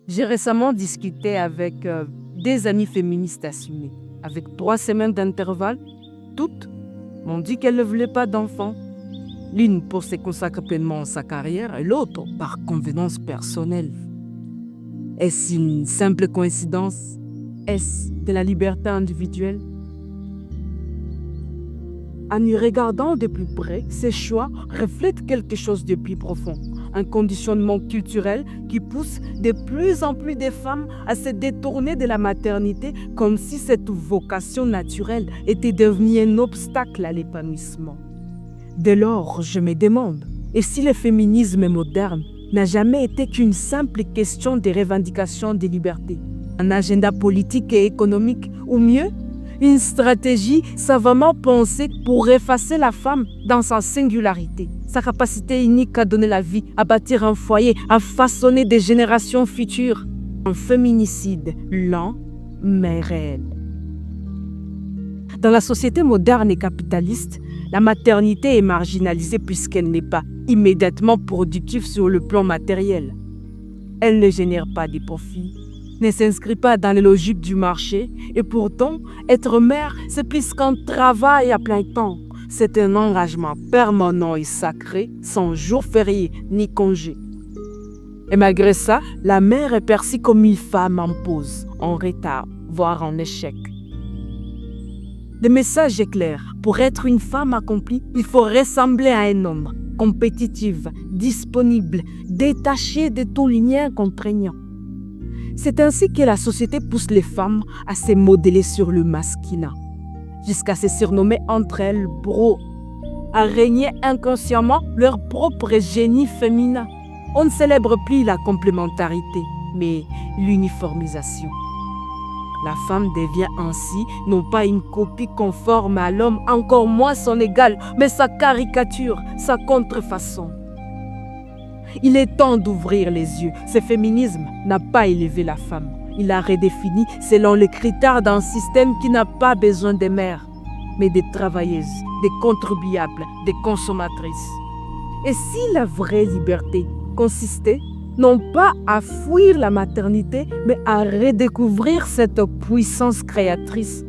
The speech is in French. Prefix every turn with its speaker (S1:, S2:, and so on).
S1: J'ai récemment discuté avec des amies féministes assumées. Avec 3 semaines d'intervalle, toutes m'ont dit qu'elles ne voulaient pas d'enfants. L'une pour se consacrer pleinement à sa carrière et l'autre par convenance personnelle. Est-ce une simple coïncidence? Est-ce de la liberté individuelle? En y regardant de plus près, ces choix reflètent quelque chose de plus profond. Un conditionnement culturel qui pousse de plus en plus de femmes à se détourner de la maternité comme si cette vocation naturelle était devenue un obstacle à l'épanouissement. Dès lors, je me demande, et si le féminisme moderne n'a jamais été qu'une simple question de revendication des libertés, un agenda politique et économique, ou mieux, une stratégie savamment pensée pour effacer la femme dans sa singularité, sa capacité unique à donner la vie, à bâtir un foyer, à façonner des générations futures. Un féminicide lent mais réel. Dans la société moderne et capitaliste, la maternité est marginalisée puisqu'elle n'est pas immédiatement productive sur le plan matériel. Elle ne génère pas de profits, ne s'inscrit pas dans les logiques du marché et pourtant, être mère, c'est plus qu'un travail à plein temps. C'est un engagement permanent et sacré, sans jour férié ni congé. Et malgré ça, la mère est perçue comme une femme en pause, en retard, voire en échec. Le message est clair. Pour être une femme accomplie, il faut ressembler à un homme, compétitive, disponible, détachée de tout lien contraignant. C'est ainsi que la société pousse les femmes à se modeler sur le masculin, jusqu'à se surnommer entre elles bro, à régner inconsciemment leur propre génie féminin. On ne célèbre plus la complémentarité, mais l'uniformisation. La femme devient ainsi non pas une copie conforme à l'homme, encore moins son égal, mais sa caricature, sa contrefaçon. Il est temps d'ouvrir les yeux. Ce féminisme n'a pas élevé la femme. Il l'a redéfinie selon les critères d'un système qui n'a pas besoin des mères, mais des travailleuses, des contribuables, des consommatrices. Et si la vraie liberté consistait non pas à fuir la maternité, mais à redécouvrir cette puissance créatrice,